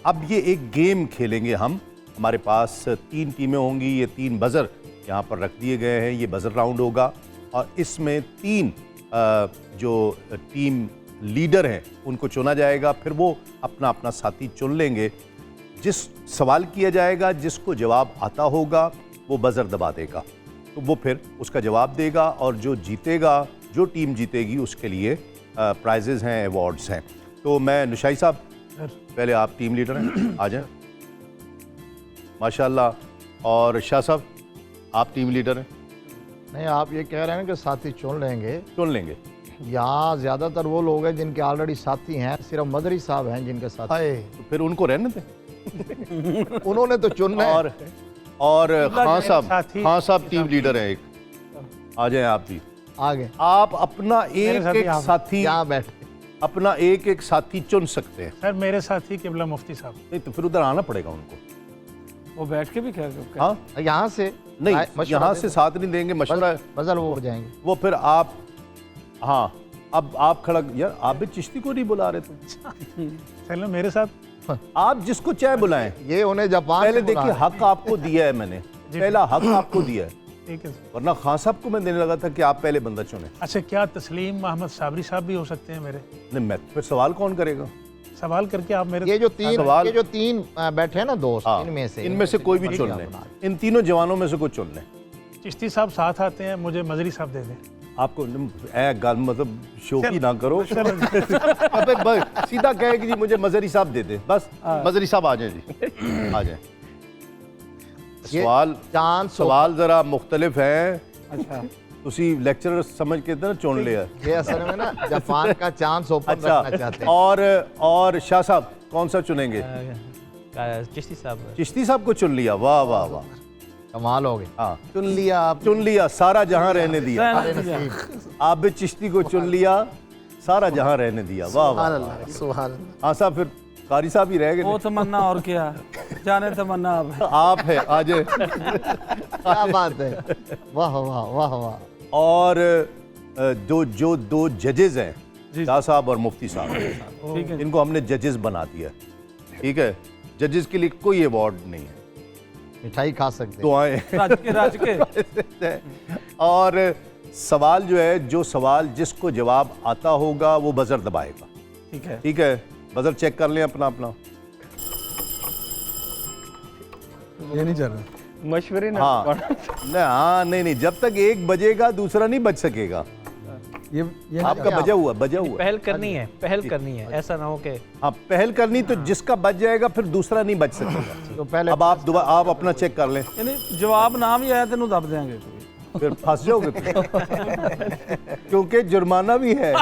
अब ये एक गेम खेलेंगे हम। हमारे पास 3 टीमें होंगी, ये 3 बज़र यहाँ पर रख दिए गए हैं। ये बज़र राउंड होगा और इसमें 3 जो टीम लीडर हैं उनको चुना जाएगा। फिर वो अपना अपना साथी चुन लेंगे। जिस सवाल किया जाएगा, जिसको जवाब आता होगा वो बज़र दबा देगा, तो वो फिर उसका जवाब देगा और जो जीतेगा, जो टीम जीतेगी उसके लिए प्राइजेज़ हैं, अवार्ड्स हैं। तो मैं नुशाई साहब, पहले आप टीम लीडर हैं, आ जाएं माशाल्लाह। और शाह साहब आप टीम लीडर हैं। नहीं, आप ये कह रहे हैं कि साथी चुन लेंगे। चुन लेंगे। यहाँ ज़्यादातर वो लोग हैं जिनके ऑलरेडी साथी हैं, सिर्फ मदरी साहब हैं जिनके साथी। तो फिर उनको रहने दें। उन्होंने तो चुनना है। और खान साहब टीम लीडर हैं एक, आ जाएं आप भी आगे। आप अपना एक साथी यहाँ बैठे, अपना एक साथी चुन सकते हैं। सर मेरे साथी किबला मुफ्ती साहब। नहीं तो फिर उधर आना पड़ेगा उनको। वो बैठ के भी कह। हाँ, यहाँ से नहीं, यहाँ से साथ नहीं देंगे, मशवरा बदल वो हो जाएंगे। वो फिर आप, हाँ अब आप खड़ा, यार आप भी चिश्ती को नहीं बुला रहे थे। चलो मेरे साथ आप जिसको चाहे बुलाएं। ये उन्हें जापान पहले से बुला देखिए रहे हैं। हक आपको दिया है मैंने, पहला हक आपको दिया है, ठीक है सर। वरना खान साहब को मैं देने लगा था कि आप पहले बंदा चुने। अच्छा, क्या तस्लीम मोहम्मद साबरी साहब भी हो सकते हैं मेरे? नहीं, मैं फिर सवाल कौन करेगा? सवाल करके आप मेरे ये जो तीन बैठे हैं ना दोस्त, हाँ, इनमें से कोई भी चुन ले। इन तीनों जवानों में से कोई चुन ले। चिश्ती साहब साथ आते हैं, मुझे मजरी साहब दे दें। आपको गल मतलब शौकी ना करो। अबे बस सीधा कहे कि जी मुझे मजरी साहब दे दे, बस मजरी साहब आ जाए जी, आ जाए। सवाल जरा मुख्तलिफ हैं। अच्छा, उसी लेक्चरर समझ के ना चुन लिया। ये असल में ना जापान का चांस ओपन रखना चाहते हैं। और शाह साहब कौन सा चुनेंगे? चिश्ती साहब। चिश्ती साहब को चुन लिया, वाह वाह वाह, कमाल हो गई। हाँ चुन लिया, सारा जहां रहने दिया। आप भी चिश्ती को चुन लिया, सारा जहां रहने दिया, वाह वाह। हाँ साहब, फिर कारी साहब ही रह गए। वो तमन्ना और क्या जाने, तमन्ना आप है, आ जाए। क्या बात है, वाह वाह वाह वाह। और जो दो जजेस हैं, शाह साहब और मुफ्ती साहब, ठीक है, इनको हमने जजेस बना दिया। ठीक है, जजेस के लिए कोई अवार्ड नहीं है, मिठाई खा सकते दुआएं। राज के। और सवाल जो है, जो सवाल जिसको जवाब आता होगा वो बजर दबाएगा। ठीक है, ठीक है, बजर चेक कर लें अपना अपना। ये नहीं चल रहा मशवरे ना। हाँ नहीं, जब तक एक बजेगा दूसरा नहीं बच सकेगा। ये आपका बजा हुआ पहल करनी है, पहल करनी है, ऐसा ना हो कि हाँ पहल करनी, तो जिसका बच जाएगा फिर दूसरा नहीं बच सकेगा। तो पहले अब आप अपना चेक कर लें, यानी जवाब ना भी आया तेन दब देंगे, फिर फंस जाओगे क्योंकि जुर्माना भी है।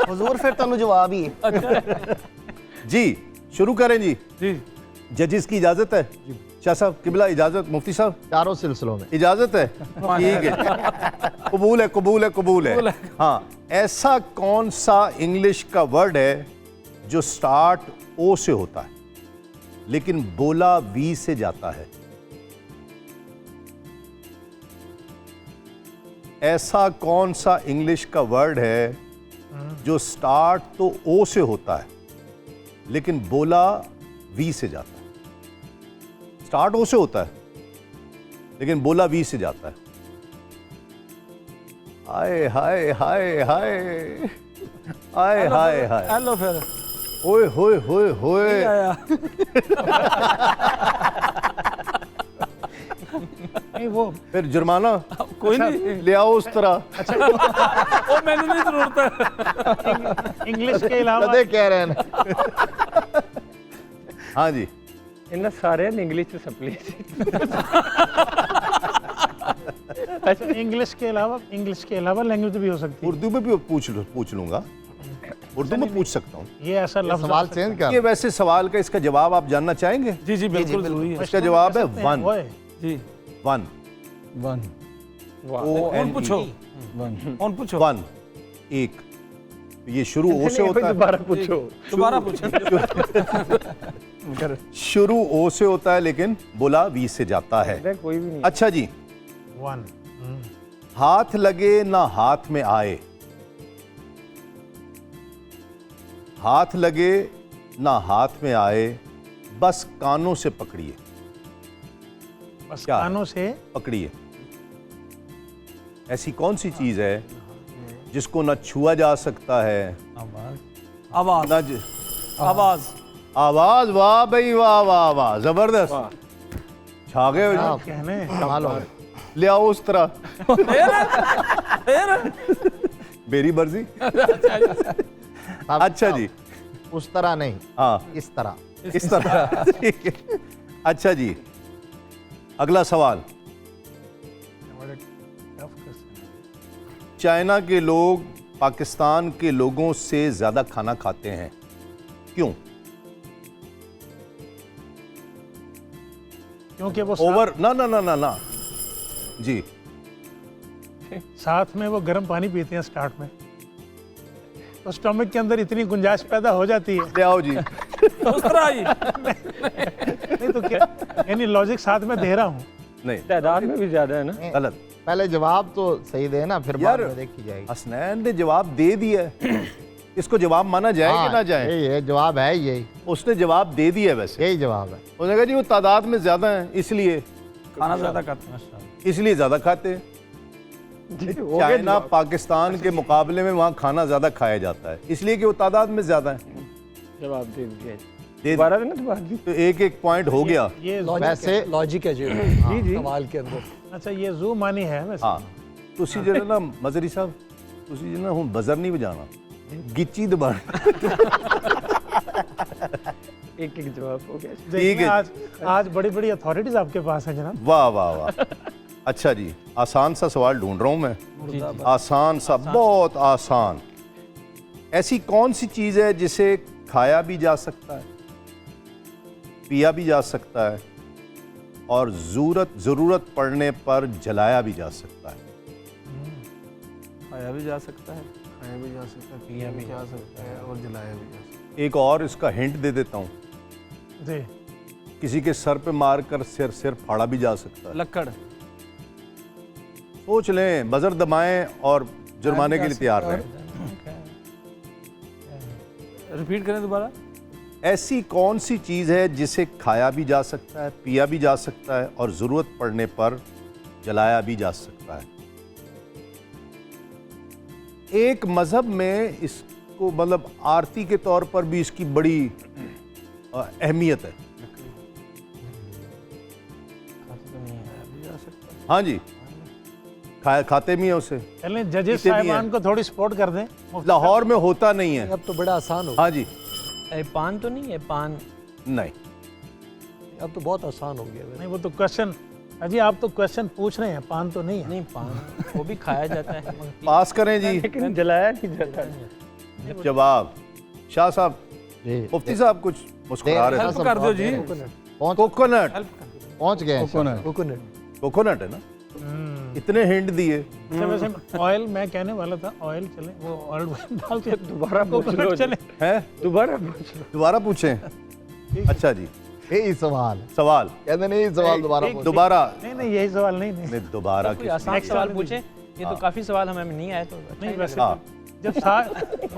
हुजूर फिर तुम जवाब ही है। जी शुरू करें जी। जी जजेस की इजाजत है? शाह साहब किबला इजाजत, मुफ्ती साहब चारों सिलसिलों में इजाजत है? ठीक है, कबूल है। हाँ, ऐसा कौन सा इंग्लिश का वर्ड है जो स्टार्ट ओ से होता है लेकिन बोला वी से जाता है? ऐसा कौन सा इंग्लिश का वर्ड है जो स्टार्ट तो ओ से होता है लेकिन बोला वी से जाता है? स्टार्ट ओ से होता है लेकिन बोला वी से जाता है। हाय हाय हाय हाय हाय हाय हाय, हेलो फिर ओए होए होए होए। आया नहीं वो फिर जुर्माना कोई नहीं, ले आओ उस तरह। वो मैंने नहीं जरूरत है। इंग्लिश के अलावा कदे कह रहे हैं। हाँ जी, इन्हें सारे इंग्लिश से सप्ली। अच्छा, इंग्लिश के अलावा लैंग्वेज भी हो सकती है। उर्दू में भी पूछ लूंगा, उर्दू में पूछ सकता हूँ। ये ऐसा लफ्ज सवाल चेंज कर। ये वैसे सवाल का इसका जवाब आप जानना चाहेंगे? जी जी बिल्कुल जरूरी है। इसका जवाब है वन। जी वन, वन ONE, पूछो, वन पूछो, वन, एक। ये शुरू ओ से होता है, दोबारा पूछो। दोबारा पूछो। शुरू ओ से होता है लेकिन बोला वी से जाता है। कोई भी नहीं। अच्छा जी, वन। हाथ लगे ना हाथ में आए, हाथ लगे ना हाथ में आए, बस कानों से पकड़िए। बस क्या है? कानों से पकड़िए। ऐसी कौन सी चीज है जिसको ना छुआ जा सकता है आवाज ना आवाज आवाज। वाह भाई वाह वाह वाह, जबरदस्त, छा गए हो जी। कहने कमाल हो गया। ले आओ उस तरह, फिर मेरी मर्जी। साहब, अच्छा जी, उस तरह नहीं, हाँ इस तरह। इस तरह, ठीक है। अच्छा जी, अगला सवाल। बड़े tough question है। चाइना के लोग पाकिस्तान के लोगों से ज्यादा खाना खाते हैं, क्यों? क्योंकि वो ओवर ना ना ना ना ना जी, साथ में वो गर्म पानी पीते हैं स्टार्ट में, तो स्टमक के अंदर इतनी गुंजाइश पैदा हो जाती है। ले आओ जी। उस तरह ही नहीं तो क्या, यानी लॉजिक साथ में दे रहा हूँ। नहीं, तादाद में भी ज्यादा है ना। गलत। पहले जवाब तो सही दे ना, फिर बाद यार, में देखी जाएगी। हसनैन ने जवाब दे दिया है, इसको जवाब माना जाए कि ना जाए? यही है जवाब, है यही, उसने जवाब दे दिया है। वैसे यही जवाब है। उसने कहा जी वो तादाद में ज्यादा है, इसलिए खाना ज्यादा खाते हैं। इसलिए ज्यादा खाते हैं। चाइना पाकिस्तान के मुकाबले में वहाँ खाना ज्यादा खाया जाता है, इसलिए कि वो तादाद में ज्यादा है। जवाब दे दिया। दे दोबारा देना, दोबारा दी। तो एक एक पॉइंट हो गया। ये वैसे लॉजिक है जी जी जी। सवाल के अंदर। अच्छा, ये जू मानी है वैसे। हाँ, तुसी जो है ना मजरी साहब, तुसी जो ना हूँ बजर नहीं बजाना, गिच्ची दबाना। एक एक जवाब हो गया। ठीक देखिए, है। आज बड़ी बड़ी अथॉरिटीज आपके पास है जनाब। वाह वाह वाह। अच्छा जी, आसान सा सवाल ढूंढ रहा हूँ मैं, आसान सा, बहुत आसान। ऐसी कौन सी चीज है जिसे खाया भी जा सकता है, पिया भी जा सकता है और जरूरत पड़ने पर जलाया भी जा सकता है? खाया भी जा सकता है, खाया भी जा सकता है, पिया भी जा सकता है और जलाया भी जा सकता है। एक और इसका हिंट दे देता हूँ, जी, किसी के सर पे मारकर सिर फाड़ा भी जा सकता है। लक्कड़ सोच लें, बजर दबाएं और जुर्माने के लिए तैयार रहें। रिपीट करें दोबारा। ऐसी कौन सी चीज है जिसे खाया भी जा सकता है, पिया भी जा सकता है और जरूरत पड़ने पर जलाया भी जा सकता है? एक मजहब में इसको मतलब आरती के तौर पर भी इसकी बड़ी अहमियत है। हाँ जी, खाते भी हैं उसे। चलें जजेस पीते भी साहिबान हैं। को थोड़ी सपोर्ट कर दें। लाहौर में होता नहीं है। अब तो बड़ा आसान हो गया। हाँ जी, पान तो नहीं है, पान। नहीं, अब तो बहुत आसान हो गया। नहीं, वो तो क्वेश्चन, अजी आप तो क्वेश्चन पूछ रहे हैं, पान तो नहीं है। नहीं, पान वो भी खाया जाता है। पास करें जी। लेकिन जलाया नहीं जाता। जवाब शाह साहब, जी, मुफ्ती साहब कुछ मुस्कुरा रहे हेल्प थे। कर दो जी। पहुंच कोकोनट, पहुंच गए हैं। कोकोनट कोकोनट है ना, इतने हिंट दिए। अच्छा, वैसे ऑयल मैं कहने वाला था, ऑयल चले, वो ऑयल डाल के दोबारा पूछ लो कोकोनट चले। हैं? दोबारा पूछ लो। दोबारा पूछें? अच्छा जी, यही सवाल सवाल कहते नहीं, सवाल दोबारा पूछो। दोबारा नहीं यही सवाल नहीं। नहीं, दोबारा कोई किस आसान सवाल पूछे। ये तो काफी सवाल हमें नहीं आए तो अच्छा नहीं, ही वैसे हाँ, तो जब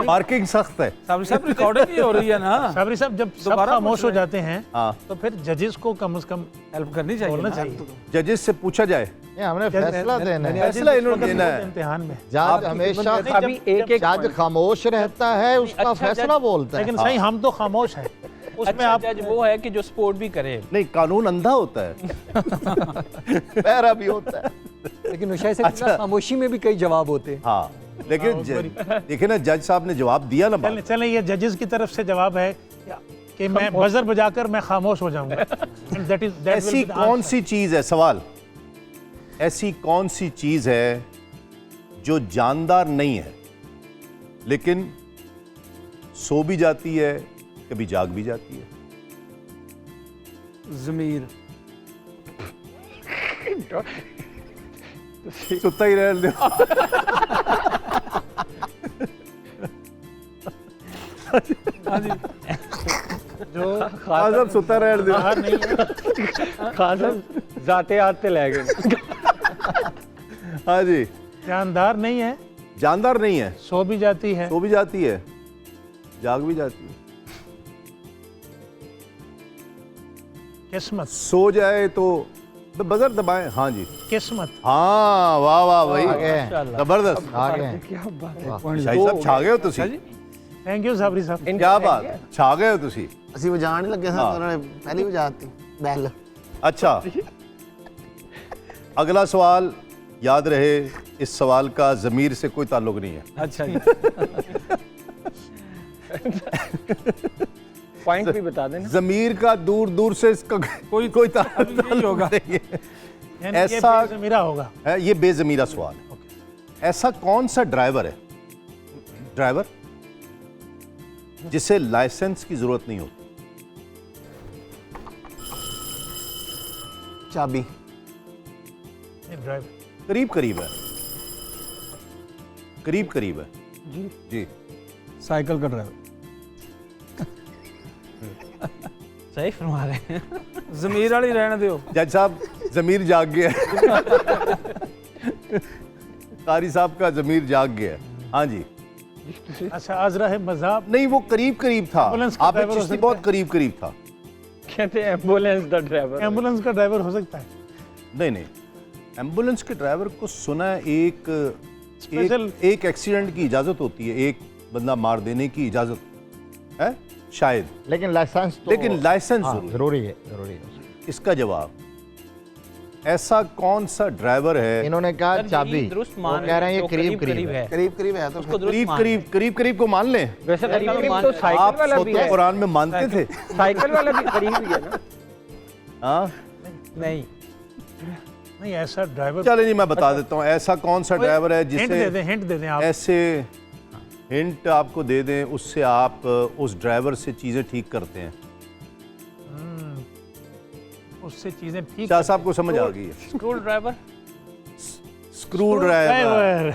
पार्किंग सख्त है। साबरी साहब रिकॉर्डिंग ही हो रही है ना, साबरी साहब जब सब दोबारा खामोश पूछ हो रहे जाते हैं हाँ, तो फिर जजेस को कम से कम हेल्प करनी चाहिए बोलना ना। चाहिए। जजेस से पूछा जाए, ये हमने फैसला देना है। फैसला इन्होंने देना है। इम्तिहान में। जज हमेशा अभी एक एक जज खामोश रहता है, उसका अच्छा, फैसला बोलता है। लेकिन सही हम तो खामोश हैं, उसमें अच्छा आप जज वो है कि जो सपोर्ट भी करे। नहीं, कानून अंधा होता है। पैरा भी होता है। लेकिन शायद से खामोशी में भी कई जवाब होते हैं। हाँ, लेकिन देखिए ना, जज साहब ने जवाब दिया ना। बात चलें ये जजेस की तरफ से जवाब है कि मैं बजर बजाकर मैं खामोश हो जाऊंगा। दैट इज ऐसी कौन सी चीज है, सवाल, ऐसी कौन सी चीज है जो जानदार नहीं है लेकिन सो भी जाती है, कभी जाग भी जाती है? ज़मीर। सुता ही रह दो। हाँ जी, जो हाँ, सब सुता रह दो। बाहर नहीं है, खासम जाते आते ले गए। हाँ जी, जानदार नहीं है, जानदार नहीं है, सो भी जाती है, सो भी जाती है, जाग भी जाती है। किस्मत सो जाए तो बजर दबाएं। हाँ जी, किस्मत। हाँ, वाह वाह भाई, आगे जबरदस्त। आगे शाही साहब छा गए हो तुसी, थैंक यू साबरी साहब। क्या बात, छा गए हो तुसी। ਅਸੀਂ ਵਜਾਣ ਹੀ ਲੱਗੇ ਸਾਂ हाँ। ਉਹਨਾਂ ਨੇ ਪਹਿਲੀ ਵਜਾਤੀ ਬੈਲ। अच्छा, अगला सवाल याद रहे, इस सवाल का ज़मीर से कोई ताल्लुक नहीं है। अच्छा जी। पॉइंट भी बता देना। ज़मीर का दूर दूर से इसका कोई ताल्लुक यही होगा। नहीं है। यानी ये ऐसा बेज़मीरा होगा। है, ये बेज़मीरा सवाल है। ऐसा कौन सा ड्राइवर है, ड्राइवर जिसे लाइसेंस की जरूरत नहीं होती? ਚਾਬੀ। ड्राइव करीब करीब है, करीब करीब है जी जी। साइकिल का ड्राइवर। सही फरमा रहे हैं। जमीर वाली रहने दो। जज साहब जमीर जाग गया है। कारी साहब का जमीर जाग गया है। हाँ जी, अच्छा, अजरा है मज़ाब। नहीं वो करीब करीब था, एम्बुलेंस का आपने ड्राइवर हो चिश्ती सकता बहुत करीब करीब था। कहते हैं एम्बुलेंस द ड्राइवर। एम्बुलेंस का ड्राइवर हो सकता है। नहीं नहीं, एम्बुलेंस के ड्राइवर को सुना है स्पेशल एक एक्सीडेंट की इजाजत होती है, एक बंदा मार देने की इजाजत है शायद, लेकिन लाइसेंस तो लेकिन लाइसेंस हाँ, जरूरी जरूरी है। इसका जवाब, ऐसा कौन सा ड्राइवर है? इन्होंने कहा सर, चाबी, यही दुरुस्त वो मान कह रहे हैं ये तो करीब करीब है। ਕਰੀਬ ਕਰੀब है तो उसको दुरुस्त करीब मान करीब करीब करीब को मान लें। वैसे करीब करीब आप तो साइकिल वाला भी सोते है। कुरान में मानते थे। साइकिल वाला भी करीब ही है ना। हाँ नहीं, नहीं, ऐसा ड्राइवर। चले जी, मैं बता देता हूँ ऐसा कौन सा ड्राइवर है हिंट दे जिसे दें, हिंट दे दें आप। ऐसे हिंट आपको दे दें, उससे आप उस ड्राइवर से चीज़ें ठीक करते हैं। उससे चीजें ठीक। शाह साहब को समझ आ गई है। Screw driver. स्क्रू ड्राइवर,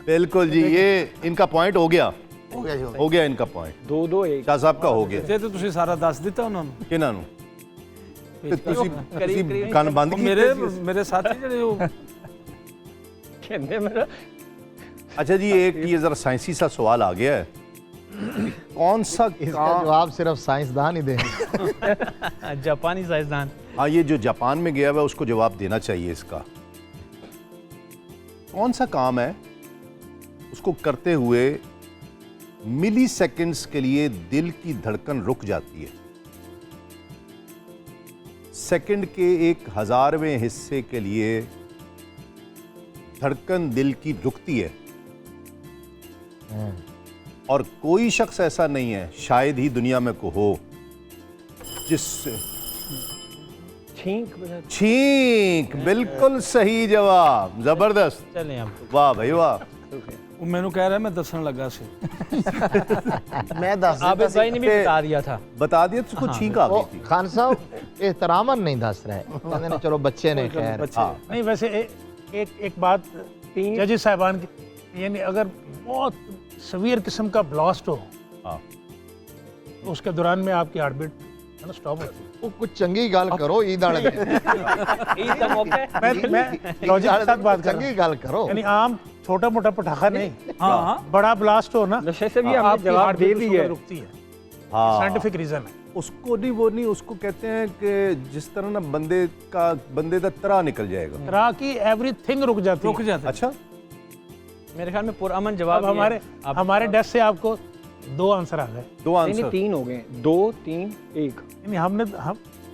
बिल्कुल जी, ये इनका पॉइंट हो गया, हो गया जी हो हो गया इनका पॉइंट। 2-2-1। शाह साहब का हो गया। ਜੇ ਤੇ ਤੁਸੀਂ ਸਾਰਾ ਦੱਸ ਦਿੱਤਾ ਉਹਨਾਂ ਨੂੰ। ਕਿਹਨਾਂ ਨੂੰ? ਤੇ ਤੁਸੀਂ करीब ਕੰਨ ਬੰਦ ਕੀਤੇ ਮੇਰੇ ਸੀ? ਮੇਰੇ ਸਾਥੀ ਜਿਹੜੇ ਉਹ कहते मेरा अच्छा जी, एक ये जरा साइंसी सा सवाल आ गया है, कौन सा इसका काम? जवाब सिर्फ साइंसदान ही देंगे। जापानी साइंसदान। हाँ, ये जो जापान में गया हुआ है उसको जवाब देना चाहिए इसका। कौन सा काम है उसको करते हुए मिली सेकेंड्स के लिए दिल की धड़कन रुक जाती है, सेकंड के 1,000वें हिस्से के लिए धड़कन दिल की रुकती है, और कोई शख्स ऐसा नहीं है, शायद ही दुनिया में को हो, जिससे छींक बजा। छींक, बिल्कुल सही जवाब, जबरदस्त, चलें आप। वाह भाई वाह। ਉਹ ਮੈਨੂੰ ਕਹਿ ਰਿਹਾ ਮੈਂ ਦੱਸਣ ਲੱਗਾ ਸੀ। मैं दस आबिद भाई ने भी बता दिया था। बता दिया तो उसको छींक आ वो गई थी। खान साहब एहतरामन नहीं दस रहे, कहते हैं चलो बच्चे ने खैर। हाँ, नहीं, वैसे एक बात जजेस साहिबान की, यानी अगर बहुत सवियर किस्म का ब्लास्ट हो हाँ। तो उसके दौरान में आपकी हार्ट बीट है ना स्टॉप होती है। वो कुछ चंगी गल करो ईद वाले दिन। ईद का मौका है। मैं लॉजिक के साथ बात कर रहा चंगी हूँ, गल करो। यानी आम छोटा मोटा पटाखा नहीं, हाँ बड़ा ब्लास्ट हो ना, नशे से भी हमने आपकी जवाब हार्ट दे बीट दी उस वक्त है। रुकती है। हाँ, साइंटिफिक रीजन है। उसको नहीं, वो नहीं, उसको कहते हैं कि जिस तरह ना बंदे का तरा निकल जाएगा। तरह की एवरीथिंग रुक जाती रुक है। जाते। अच्छा, मेरे ख्याल में पुरअमन जवाब अब ये है। हमारे डेस्क से आपको 2 आंसर आ गए, दो नहीं आंसर। 3 हो गए। 2-3-1। यानी हम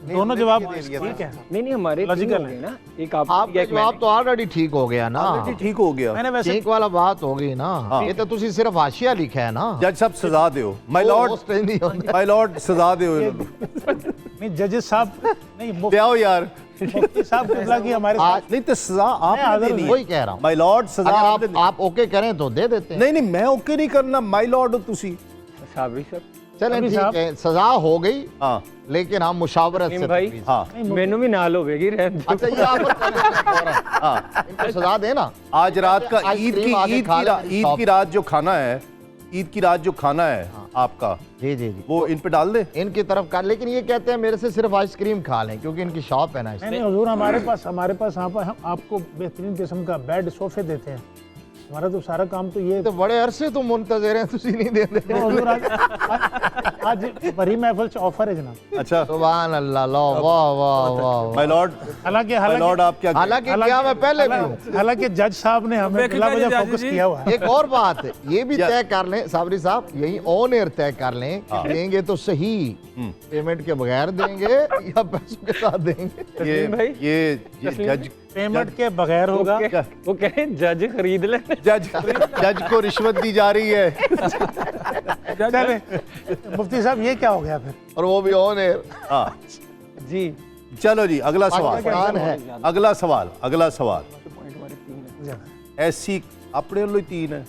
दोनों जवाब ठीक है। नहीं हमारे 3 Logical हो है। गए ना। एक आप आपका जवाब तो ऑलरेडी ठीक हो गया ना। ऑलरेडी ठीक हो गया। मैंने वैसे ठीक वाला बात हो गई ना। ये तो तुसी सिर्फ हाशिया लिखा है ना। जज साहब सजा दो, माय लॉर्ड, माय लॉर्ड सजा दो। नहीं, जजेस साहब नहीं, ले आओ यार, मुफ्ती साहब किबला की हमारे साथ। नहीं तो सजा आपने हाजिर देनी है। वही कह रहा हूँ, माय लॉर्ड सजा अगर आपने देनी। आप ओके करें तो दे देते हैं। नहीं नहीं, मैं ओके नहीं करना, माय लॉर्ड हो तुसी। साबरी सर। चलें अभी ठीक साहब- है, सजा हो गई, हाँ लेकिन हम मुशावरत से भाई। तजवीज़। हाँ मैनू भी नाल होगी रहने दो। अच्छा, ये आप हाँ। इनको सजा देना। आज रात का आइसक्रीम आगे खा लें मेरी ईद शॉप की रात जो खाना है, ईद की रात जो खाना है आपका, जी जी जी, वो इन पे डाल दे। इनकी तरफ का, लेकिन ये कहते हैं मेरे से सिर्फ आइसक्रीम खा लें क्योंकि इनकी शॉप है ना। नहीं हुजूर, हमारे पास यहाँ पर हम आपको बेहतरीन किस्म का बेड सोफे देते हैं। हमारा तो सारा काम तो ये तो बड़े अरसे तुम मुंतजर हैं, तुसी नहीं दे हुजूर, आज बड़ी महफिल से ऑफर है जनाब। अच्छा सुभान अल्लाह, लो, वाह वाह वाह। माय लॉर्ड, हालांकि माय लॉर्ड आप क्या हालांकि क्या मैं पहले भी हूँ। हालांकि जज साहब ने हमें बिला वजह फोकस किया हुआ है। एक और बात है, ये भी तय कर लें साबरी साहब, यही ऑन एयर तय कर लें कि देंगे तो सही, पेमेंट के बगैर देंगे या पैसों के साथ देंगे। ये जज पेमेंट के बगैर होगा। वो कह रहे हैं जज खरीद ले। जज को रिश्वत दी जा रही है। चले मुफ्ती साहब ये क्या हो गया फिर? और वो भी ऑन एयर। हाँ जी चलो जी, अगला सवाल, पाकिस्तान है। अगला सवाल, अगला सवाल। ऐसी अपने वालों ही 3 है,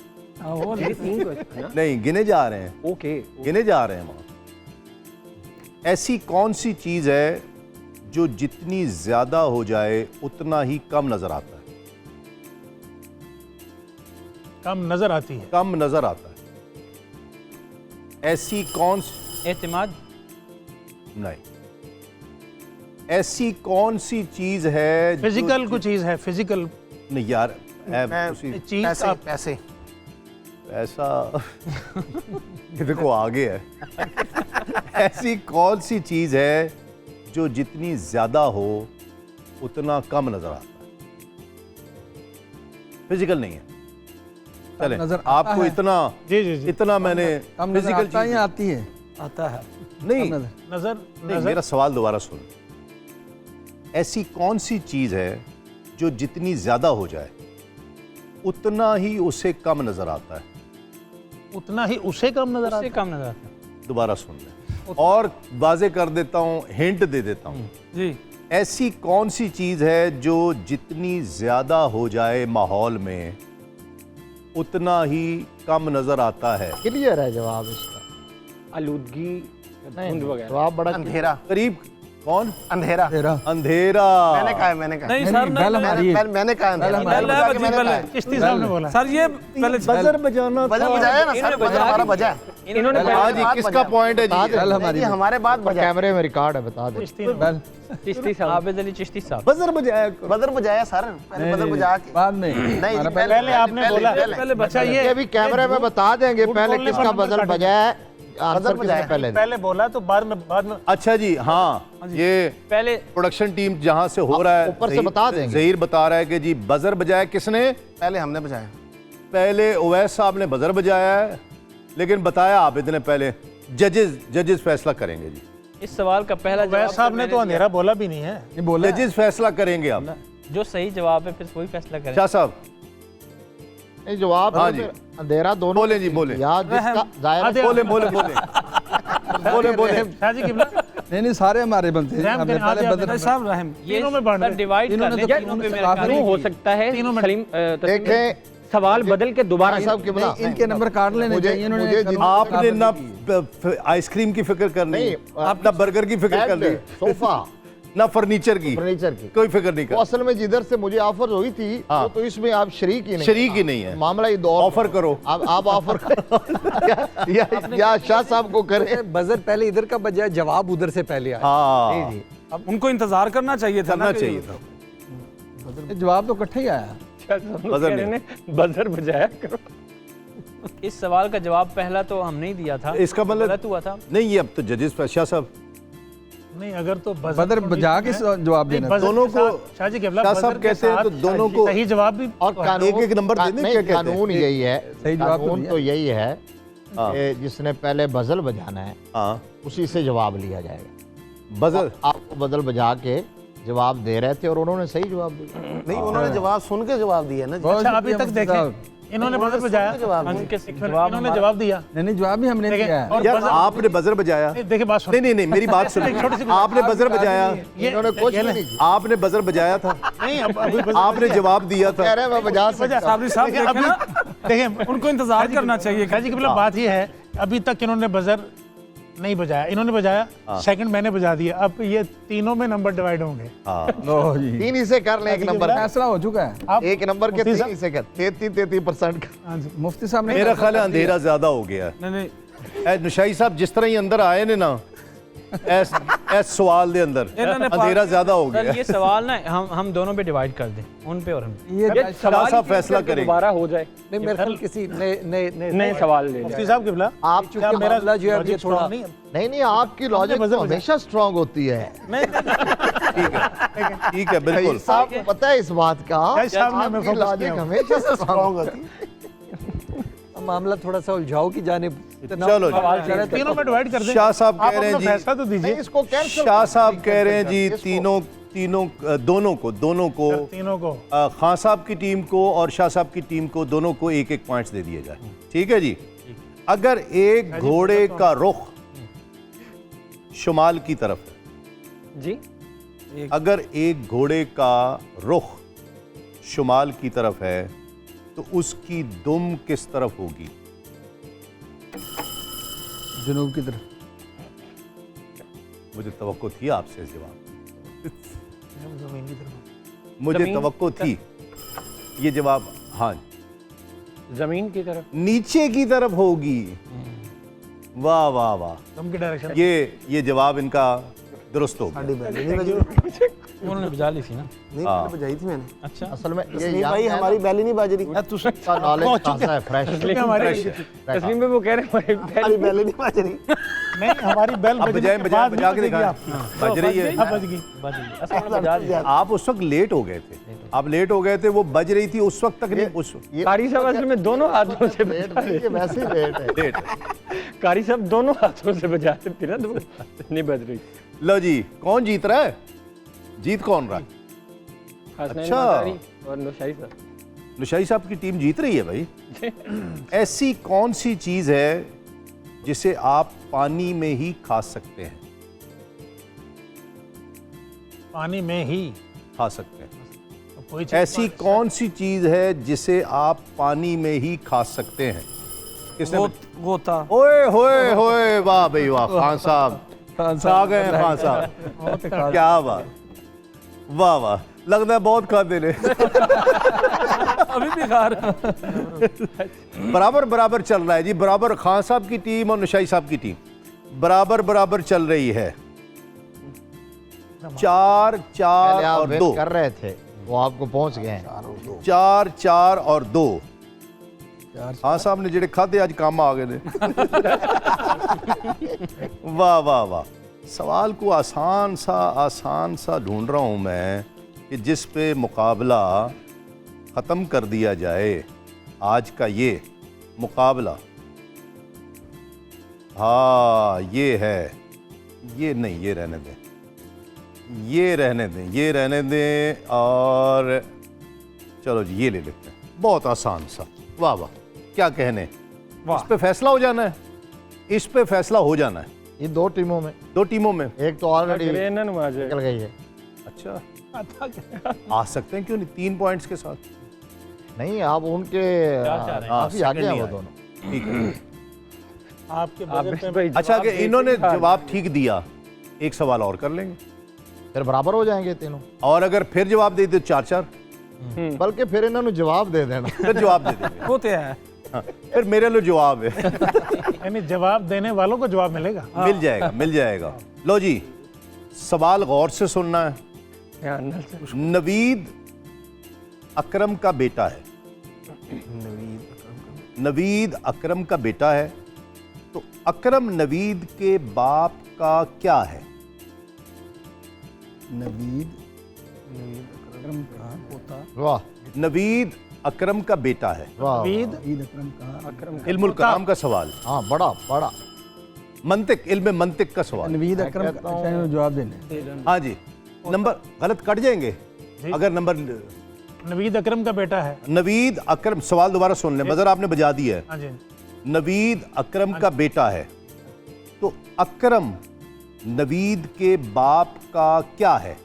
ये 3 क्वेश्चन ना। नहीं गिने जा रहे हैं, ओके गिने जा रहे हैं वहां। ऐसी कौन सी चीज है जो जितनी ज्यादा हो जाए उतना ही कम नजर आता है? कम नजर आती है। कम नजर आता है। ऐसी कौन एतमाद नहीं, ऐसी कौन सी चीज है फिजिकल कुछ चीज है, फिजिकल नहीं यार, चीज पैसे आप पैसे ऐसा ये देखो आगे है। ऐसी कौन सी चीज है जो जितनी ज्यादा हो उतना कम नजर आता है? फिजिकल नहीं है। चले नजर आता आपको है। इतना जी जी जी इतना मैंने कम नजर फिजिकल आता है चीज या आती है? आता है। नहीं, कम नजर। नजर नहीं, नजर मेरा सवाल दोबारा सुन। ऐसी कौन सी चीज है जो जितनी ज्यादा हो जाए उतना ही उसे कम नजर आता है? उतना ही उसे कम नजर आता उससे है। कम नजर आता है। दोबारा सुन लें और वाजे कर देता हूं, हिंट दे देता हूं। जी ऐसी कौन सी चीज है जो जितनी ज्यादा हो जाए माहौल में उतना ही कम नजर आता है? क्लियर है जवाब इसका। आलूदगी, नहीं, धुंध वगैरह। जवाब बड़ा अंधेरा। करीब कौन? अंधेरा। अंधेरा। मैंने कहा है, मैंने कहा है। नहीं सर, मैंने कहा अंधेरा। पहले बजा के मैंने कहा है। चिश्ती साहब ने बोला। सर ये पहले बजर बजाना बजर बजाया ना सर, बजर हमारा बजा है। इन्होंने हाँ जी, किसका पॉइंट है जी? नहीं, ये हमारे बाद बजा है। कैमरे में रिकॉर्ड है, बता दे। चिश्ती ने चिश्ती साहब। आबिद अली चिश्ती साहब। बजर बजाया बजर बजाया सर, पहले बजर बजा के। बाद में नहीं जी, पहले आपने बोला। अच्छा ये ये भी कैमरे में बता देंगे पहले बोलने पर किसका नंबर बजल काटेंगे। बजा है, आंसर किसने बजाया। पहले दिया। पहले बोला तो बाद में अच्छा जी, हाँ ये पहले प्रोडक्शन टीम जहां से हो रहा है ऊपर से जहीर- बता देंगे। जहीर बता रहा है कि जी बजर बजाया किसने? पहले हमने बजाया। पहले उवैस साहब ने बजर बजाया है, लेकिन बताया आबिद ने पहले। जजेस फैसला करेंगे जी। इस सवाल का पहला वैस जवाब साहब ने मैंने तो अंधेरा बोला भी नहीं है। नहीं बोला जजेस फैसला करेंगे अब। दिया। जो सही जवाब है फिर वही फैसला करें। शाह साहब नहीं जवाब हाँ है जी। फिर अंधेरा दोनों बोले जी, बोले। या जिसका जाहिर है- बोले बोले बोले बोले बोले। शाह जी किबला नहीं सारे हमारे बनते हैं। रहम हमने करें, आधे पहले आधे बदल नहीं, साहब रहम। ये तीनों में बांट सर दे। डिवाइड कर इन्होंने लें तो तीनों पे मेरे काफी ख्याल क्यों में हो सकता है तीनों में- सलीम देखें सवाल बदल के दोबारा साहब किबला नहीं, इनके नंबर काट लेने मुझे- चाहिए। इन्होंने मुझे कानून- आपने ना आइसक्रीम की फिक्र करनी, नहीं, आप ना बर्गर की फिक्र कर ली, बेड, सोफा, ना फर्नीचर की, फर्नीचर की। कोई फिक्र नहीं तो कर। असल में जिधर से मुझे ऑफर हुई थी हाँ। तो इसमें आप शरीक ही नहीं। शरीक ही नहीं है। मामला ये दौर ऑफर करो। अब आप ऑफर करो या शाह साहब को करें। बजर पहले इधर का बजाय जवाब उधर से पहले आया। हाँ जी। अब उनको इंतजार करना चाहिए था करना ना कि- चाहिए था। ये जवाब तो इकट्ठे ही आया। बजर नहीं। बजर बजाया करो। इस सवाल का जवाब पहला तो हमने ही दिया था। इसका मतलब गलत हुआ था। नहीं, ये अब तो जजेस शाह साहब नहीं अगर तो बदर बजा के जवाब देना। दोनों को शाह जी किबला शाह साहब कहते हैं तो दोनों को सही जवाब भी और कानून एक-एक नंबर दे दें, नहीं, क्या कहते हैं? कानून यही है, सही जवाब तो कानून दिया। तो यही है हाँ। कि जिसने पहले बजल बजाना है हाँ उसी से जवाब लिया जाएगा। बजर आपको बदल बजा के जवाब दे रहे थे और उन्होंने सही जवाब दिया। नहीं, उन्होंने जवाब सुन के जवाब दिया ना जी। बहुत अच्छा अभी शुक्रिया तक मुफ्ती देखें साहब। इन्होंने बजर बजाया, जवाब दिया। उनके एक मिनट, जवाब इन्होंने हमारा- जवाब दिया। नहीं जवाब भी हमने देखें, दिया है। और यार बजर- आपने बजर बजाया। नहीं, देखिए बात सुनो। नहीं मेरी बात सुनो। एक छोटी सी- आपने बजर बजाया, ये- इन्होंने कुछ ये भी ले- नहीं किया। आपने बजर बजाया था, नहीं अब अभी बजर आपने जवाब दिया कह था। रहे हैं मैं बजा सकता हूं। साबरी साहब देखिए, देखें ना, देखिए उनको इंतजार करना चाहिए। शाह जी किबला बात ये है अभी तक इन्होंने बजर नहीं बजाया, इन्होंने बजाया, सेकंड मैंने बजा दिया। अब ये तीनों में नंबर डिवाइड होंगे। हाँ लो जी, तीन ही से कर लें एक नंबर का। फैसला हो चुका है। आप एक नंबर के मुफ्ती तीन साहब- ही से कर 33% का। हाँ जी। मुफ्ती साहब ने मेरा ख्याल है अंधेरा ज्यादा हो गया नहीं नहीं है। नुशाई साहब जिस तरह ही अंदर आए ने ना, एस सवाल दे अंदर अंधेरा ज्यादा हो सर गया। ये सवाल ना हम दोनों पे डिवाइड कर दें, उन पे और हम पे। ये शाह साहब फैसला करेंगे। दोबारा हो जाए, नहीं मेरे ख्याल किसी नए सवाल ले मुफ्ती जाए। साहब किबला आप क्या चूंकि मेरा मामला जो है, logic ये थोड़ा- strong नहीं है? नहीं आपकी लॉजिक बजर तो बजाया। हमेशा स्ट्रांग होती है। ठीक है बिल्कुल। साहब को पता है इस बात का, जज साहब ने हमें आपकी focus लॉजिक किया हुआ। हमेशा से स्ट्रांग होती है। मामला थोड़ा सा उलझाओ की जानिब चलो जी। तीनों में डिवाइड कर दें। शाह साहब आप कह रहे हैं अपना जी, फैसला तो दीजिए। नहीं, इसको कैंसिल शाह साहब कह रहे हैं जी दोनों को तीनों को खान साहब की टीम को और शाह साहब की टीम को दोनों को एक एक पॉइंट्स दे दिए जाए। ठीक है जी। अगर एक घोड़े का रुख शुमाल की तरफ है, जी अगर एक घोड़े का रुख शुमाल की तरफ है तो उसकी दुम किस तरफ होगी? जुनूब की तरफ। मुझे तवक्को थी आपसे इस जवाब, जमीन की तरफ। मुझे जमीन तवक्को थी ये जवाब। हाँ, जमीन की तरफ। नीचे की तरफ होगी। वाह वाह वाह, दम की डायरेक्शन। ये जवाब इनका दुरुस्त हो साड़ी गया। बैल नहीं बजी। उन्होंने बजा ली थी ना। नहीं हाँ। मैंने बजाई थी मैंने। अच्छा असल में ये नहीं भाई हमारी बैल ही नहीं बज रही। का नॉलेज खासा है, फ्रेश। क्योंकि हमारी तस्लीम में वो कह रहे हैं हमारी बैल ही नहीं बज रही। नहीं, हमारी बेल अब बजने के बाद बजा के बजेगी दिखाएं। आपकी। बज रही है। अब बज गई। असल में बजा ली। आप उस वक्त लेट हो गए थे, आप लेट हो गए थे, वो बज रही थी उस वक्त तक नहीं। उस कारी साहब असल में दोनों हाथों से लेट बजा नहीं, ये वैसे ही लेट है। लेट। कारी साहब दोनों हाथों से बजा रहे थे ना, तो वो नहीं बज रही। लो जी, कौन जीत रहा है? जीत कौन रहा है? हसनैन अच्छा। मतारी और नौशाई साहब। नुशाई साहब की टीम जीत रही है भाई। ऐसी कौन सी चीज है जिसे आप पानी में ही खा सकते हैं? पानी में ही खा सकते हैं। कोई चीज़ ऐसी कौन सी चीज है जिसे आप पानी में ही खा सकते हैं? किसने गोता। ओए होए होए, वाह भाई वाह, खान साहब आ गए हैं खान साहब, क्या बात, वाह वाह, लगता है बहुत खाते ने। अभी भी खा रहा। बराबर बराबर चल रहा है जी, बराबर। खान साहब की टीम और नुशाई साहब की टीम बराबर बराबर चल रही है। 4 पहले 4 आप और वेट 2, कर रहे थे, वो आपको पहुंच गए हैं। 4 4 और 2। खान साहब ने जेड़े खाते आज काम आ गए ने। वाह वाह वाह। सवाल को आसान सा ढूंढ रहा हूं मैं कि जिस पे मुकाबला ख़त्म कर दिया जाए। आज का ये मुकाबला, हाँ ये है, ये नहीं, ये रहने दें, ये रहने दें, ये रहने दें, और चलो जी ये ले लेते हैं, बहुत आसान सा। वाह वाह, क्या कहने, इस पे फैसला हो जाना है, इस पे फैसला हो जाना है। ये 2 टीमों में, 2 टीमों में। एक तो ऑलरेडी ट्रेनन में आ जाए। निकल गई है। अच्छा, आ सकते हैं, क्यों नहीं, 3 पॉइंट्स के साथ। नहीं, आप उनके काफी हाँ, आगे हैं वो second दोनों। ठीक है। आपके आप बजट पे भाई अच्छा, जवाब अगर देते इन्होंने ही हार जवाब ठीक दिया, एक सवाल और कर लेंगे, फिर बराबर हो जाएंगे तीनों। और अगर फिर जवाब दे दे 4-4, बल्कि फिर इन्होंने जवाब दे देना। फिर जवाब दे देंगे। होते हैं। हाँ, फिर मेरे लिए जवाब है। यानी जवाब देने वालों को जवाब मिलेगा। मिल जाएगा, मिल जाएगा। लो जी, सवाल गौर से सुनना है। ध्यान से। नवीद अकरम का बेटा है, नवीद अकरम का बेटा है, तो अकरम नवीद के बाप का क्या है? नवीद अकरम का पोता। वाह नवीद अकरम का बेटा है। वाह, नवीद नवीद अकरम का इल्मुल कलाम का सवाल, हाँ बड़ा बड़ा। मंतिक, इल्म मंतिक का सवाल। नवीद अकरम का। अच्छा, इन्होंने जवाब देने। हाँ जी, नंबर गलत कट जाएंगे अगर नंबर। नवीद अकरम का बेटा है। नवीद अकरम, सवाल दोबारा सुन लें, बजर आपने बजा दिया है। हाँ जी। नवीद अकरम का बेटा है, तो अकरम नवीद के बाप का क्या है?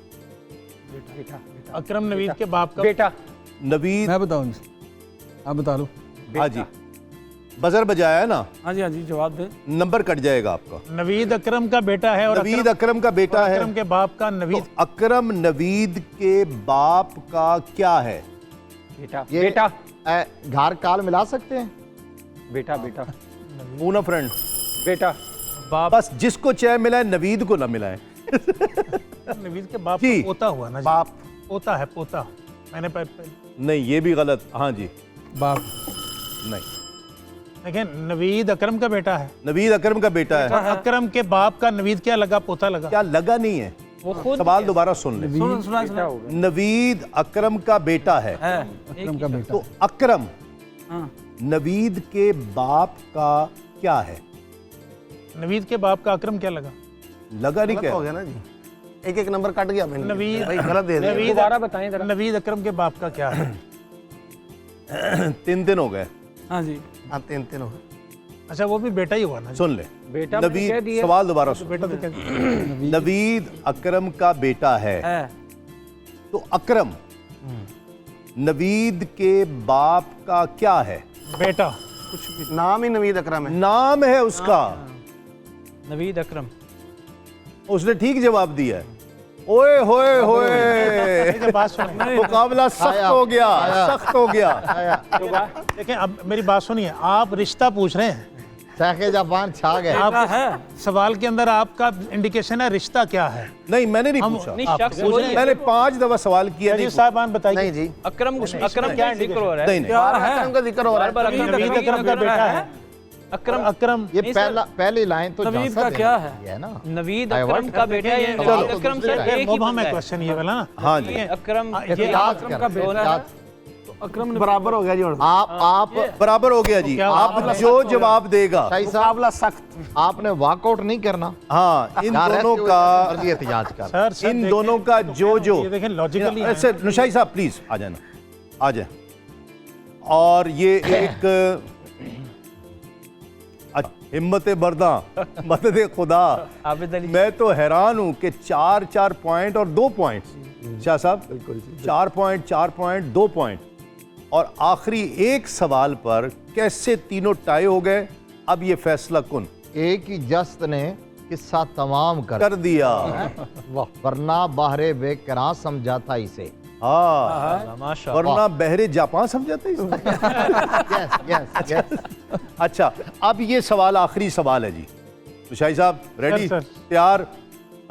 अकरम नवीद के बाप का बेटा। नवीद, मैं बताऊं, आप बता लो। हाँ जी, बजर बजाया है ना, हाँ जी जवाब दे। नंबर कट जाएगा आपका। नवीद अकरम का बेटा है और नवीद अकरम का बेटा है, अकरम के बाप का नवीद। तो अकरम नवीद के बाप का क्या है? बेटा। ये बेटा। घार काल मिला सकते हैं। बेटा। बेटा। पूना फ्रेंड, बेटा। बाप बस जिसको चैन मिला है नवीद को ना मिला है। नवीद के बाप जी। का पोता हुआ ना जी। बाप पोता है पोता। मैंने नहीं ये भी गलत। हाँ जी बाप नहीं, देखें नवीद अकरम का बेटा है। नवीद अकरम का बेटा है। और अकरम के बाप का नवीद क्या लगा? पोता लगा। क्या लगा नहीं है? वो खुद सवाल दोबारा सुन ले। सुना नवीद अकरम का बेटा है अकरम का बेटा। तो अकरम हाँ नवीद के बाप का क्या है? नवीद के बाप का अकरम क्या लगा? लगा नहीं गलत क्या? हो गया ना जी, एक एक नंबर कट गया मैंने। नवीद भाई गलत दे दिया। नवीद दोबारा बताएं जरा। नवीद अकरम के बाप का क्या है? 3 हो गए। हाँ जी हाँ 3 हो गए। अच्छा वो भी बेटा ही हुआ ना जी। सुन ले बेटा मैंने कह नवीद, दिया। सवाल दोबारा सुन। बेटा तो क्या? नवीद अकरम का बेटा है तो अकरम नवीद के बाप का क्या है? बेटा। नाम ही नवीद अकरम है। नाम है उसका। नवीद अकरम। उसने ठीक जवाब दिया है। ओए होए होए, देखिए बात सुनिए। मुकाबला सख्त हो गया, सख्त हो गया। देखें अब मेरी बात सुनिए। आप रिश्ता पूछ रहे हैं। सैके जापान छा गए। आप सवाल के अंदर आपका इंडिकेशन है रिश्ता क्या है? नहीं मैंने नहीं हम पूछा। नहीं, आप शख्स पूछ वही रहे है। मैंने 5 दफा सवाल किया नहीं जज साहबान बताइए। नहीं जी, अकरम क्या जिक्र हो रहा है? नहीं नहीं अकरम का जिक्र हो रहा बार है। बार नवीद अकरम का बेटा है। अकरम अकरम ये नहीं सर। पहली लाइन तो नवीद जांचा का क्या देने है? की है ना। नवीद Divert अकरम का बेटा है। ये चलो, नवीद अकरम सर एक ही मुबहम बंदा है है। क्वेश्चन ये वाला ना। हाँ जी ये अकरम ये याद अकरम कर, का बेटा याद- तो अकरम ने बराबर हो गया जी। आप बराबर हो गया जी। क्या अब जो जवाब देगा, शाही साहब मुकाबला सख्त। आपने वॉकआउट नहीं करना। हाँ इन नाराज दोनों क्यों का, मर्जी एहतिजाज कर। सर इन दोनों का जो ये देखें लॉजिकली ऐसे नुशाई साहब प्लीज आ जाना, आ जाए। और ये एक हिम्मत बर्दा मदद खुदा। आबिद अली। मैं तो हैरान हूं कि 4 पॉइंट और 2 पॉइंट। शाह साहब 4 पॉइंट 2 पॉइंट और आखिरी एक सवाल पर कैसे तीनों टाई हो गए। अब ये फैसला कुन एक ही जस्त ने किस्सा तमाम कर दिया। वरना बाहरे बेकरां समझा था इसे। हाँ माशा वरना बहरे जापान समझाते हैं इसको। Yes yes yes. अच्छा अब ये सवाल आखिरी सवाल है जी। तो शाही साहब रेडी, सर। तैयार?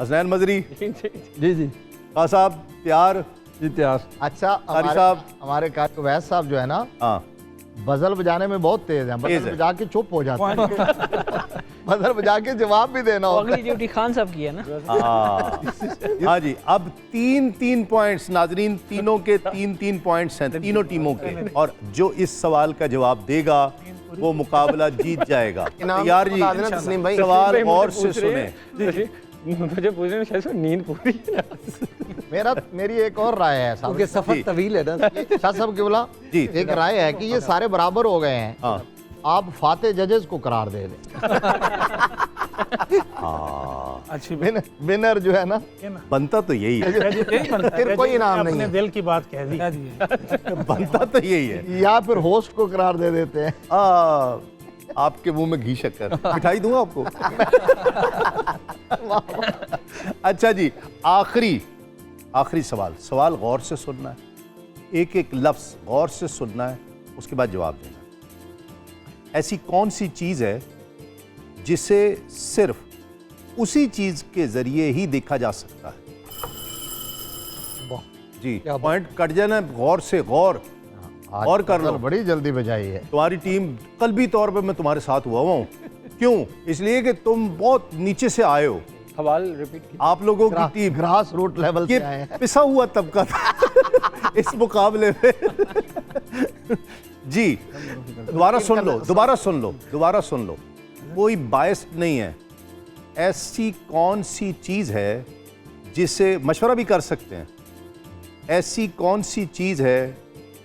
हसनैन मजरी जी जी खां साहब तैयार? जी तैयार। अच्छा कारी साहब। हमारे कारी वैद साहब जो है ना हाँ बजल बजाने में बहुत तेज हैं। तेज बजल है। बजा के चुप हो जाते हैं। बजल बजा के जवाब भी देना होता अगली ड्यूटी खान साहब की है ना। हाँ जी। अब 3 पॉइंट्स नाजरीन, तीनों के 3 पॉइंट्स हैं तीनों टीमों के। और जो इस सवाल का जवाब देगा वो मुकाबला जीत जाएगा। इनाम तैयार बता देना तस्लीम भाई। जी? सवाल और से सुने। मुझे पूछ रहे हैं शायद नींद पूरी है ना। मेरी एक और राय है साहब। क्योंकि सफर तवील है ना। शाह साहब की बोला जी। एक राय है कि ये सारे बराबर हो गए हैं। हाँ आप फाते जजेस को करार दे दें। हाँ अच्छी विनर जो है ना बनता तो यही है। फिर कोई इनाम नहीं अपने है। दिल की बात कह दी। बनता तो यही है। या फिर होस्ट को करार दे देते हैं। आपके मुंह में घी शक्कर मिठाई दूंगा आपको। अच्छा जी आखिरी सवाल गौर से सुनना है। एक एक लफ्ज गौर से सुनना है, उसके बाद जवाब देना है। ऐसी कौन सी चीज है जिसे सिर्फ उसी चीज के जरिए ही देखा जा सकता है? जी पॉइंट कट जाना, गौर से गौर और कर लो। बड़ी जल्दी बजाई है। तुम्हारी टीम कल्बी तौर पे मैं तुम्हारे साथ हुआ हूँ। क्यों? इसलिए कि तुम बहुत नीचे से आए हो। सवाल रिपीट कीजिए। आप लोगों की टीम ग्रास रूट लेवल से आए ये हैं। पिसा हुआ तबका था इस मुकाबले में। जी दोबारा सुन लो। कोई बायस नहीं है। ऐसी कौन सी चीज है जिसे मशवरा भी कर सकते हैं। ऐसी कौन सी चीज है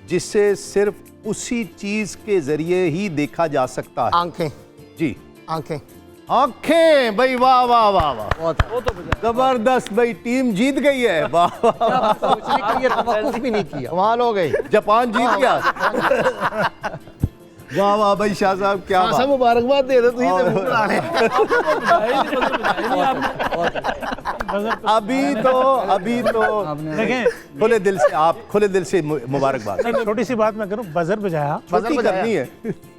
जिसे सिर्फ उसी चीज के जरिए ही देखा जा सकता है? आंखें। जी आंखें। आंखें भाई, वाह वाह वाह वाह, जबरदस्त भाई, टीम जीत गई है। वाह वाह, सोचने के लिए तवक्कुफ भी नहीं किया। कमाल हो गई। जापान जीत गया। वाह वाह भाई शाह साहब, क्या बात। मुबारकबाद दे दो तुझे अभी तो देखें खुले दिल से मुबारकबाद। छोटी सी बात मैं करूं, बजर बजाया। छोटी करनी है।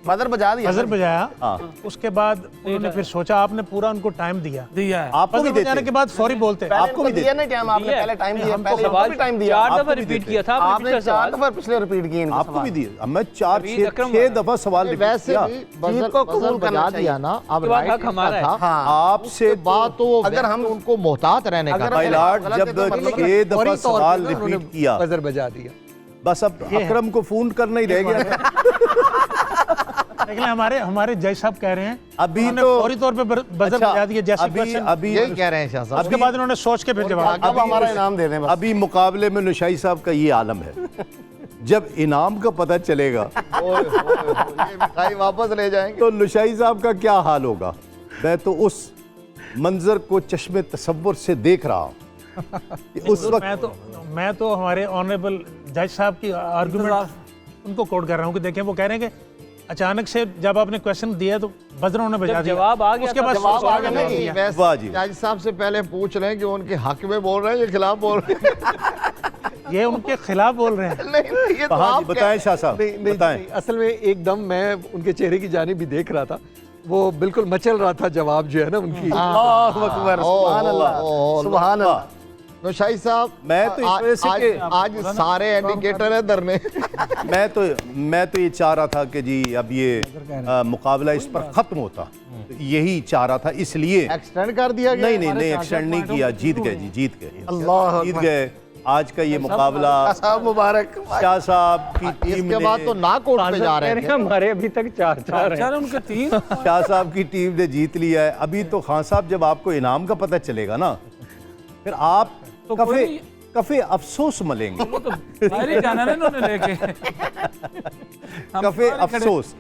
बजर बजा दिया बजर बजाया, हाँ। उसके बाद उन्होंने फिर सोचा, आपने पूरा उनको टाइम दिया, दिया है। आपको भी बजर बजाने देते के बाद फौरी बोलते पहले आपको भी इनको दिया नहीं टाइम, आपने दिया है। पहले टाइम दिया, हमको पहले सवाल भी टाइम दिया, 4 दफा आपको भी रिपीट देते किया था आपने आपने पिछला 4 सवाल। दफा पिछले रिपीट किए इनको आपको भी सवाल। दिए। अब मैं 4 तवील अकरम 6 दफा सवाल रिपीट वैसे किया। भी जीत बजर को बजर कबूल करना बजा दिया ना, अब उसके बाद राइट हक हमारा है। था। हाँ आपसे उसके बाद तो वो अगर अगर हम- हम उनको मोहतात रहने का अगर था। भाई लॉर्ड गलत है जब तो मतलब 6 दफा फौरी तौर पे सवाल ना रिपीट उन्होंने किया, बजर बजा दिया। बस अब अकरम को फोन करना ही रह गया था। लेकिन हमारे जज साहब कह रहे हैं अभी उन्होंने तो फौरी तौर पे बजर अच्छा, बजा दिया जैसे अभी question। अभी यही कह रहे हैं शाह साहब। उसके बाद उन्होंने सोच के फिर जवाब अब हमारा इनाम दे दें बस। अभी मुकाबले में नुशाई साहब का ये आलम है। जब इनाम का पता चलेगा ओए, ये मिठाई वापस ले जाएंगे। तो नुशाई साहब का क्या हाल होगा। मैं तो उस मंजर को चश्मे तसव्वुर से देख रहा हूँ कि उस वक्त मैं तो हमारे ऑनरेबल जज साहब की आर्गुमेंट उनको कोट कर रहा हूँ कि देखें, वो कह रहे हैं कि अचानक से जब आपने क्वेश्चन दिया तो बजरों ने बजा जब दिया, जवाब आ गया उसके था, बाद जवाब सोच आ के गया जवाब नहीं। दिया। वाह जी। जज साहब से पहले पूछ रहे हैं कि वो उनके हक में बोल रहे हैं या खिलाफ बोल रहे हैं। ये उनके खिलाफ बोल रहे हैं। नहीं, ये तो हाँ जी, आप बताएं शाह साहब, नहीं, नहीं, बताएं। नहीं, असल में एकदम मैं उनके चेहरे की जानिब भी देख रहा था, वो बिल्कुल मचल रहा था जवाब जो है ना उनकी। अल्लाहु अकबर, सुभान अल्लाह, सुभान अल्लाह। नौशाई साहब, मैं तो इस वजह से कि आज सारे इंडिकेटर है धरने। मैं तो ये चाह रहा था कि जी अब ये मुकाबला इस पर खत्म होता, यही चाह रहा था, इसलिए एक्सटेंड कर दिया गया। नहीं एक्सटेंड नहीं किया। जीत गए जी, जीत गए, अल्लाह जीत गए। आज का ये मुकाबला साहब मुबारक। शाह साहब की टीम इसके बाद तो ने ना कोर्ट पे जा रहे कह रहे थे। हैं हमारे अभी तक 4-4 हैं। चार उनके 3 शाह साहब की टीम ने जीत लिया है। अभी तो खान साहब जब आपको इनाम का पता चलेगा ना, फिर आप तो कफे कोई- कफे अफसोस मलेंगे। वो तो बाहर ही जाना ना इन्होंने लेके। हम कफे सारे खड़े- अफसोस।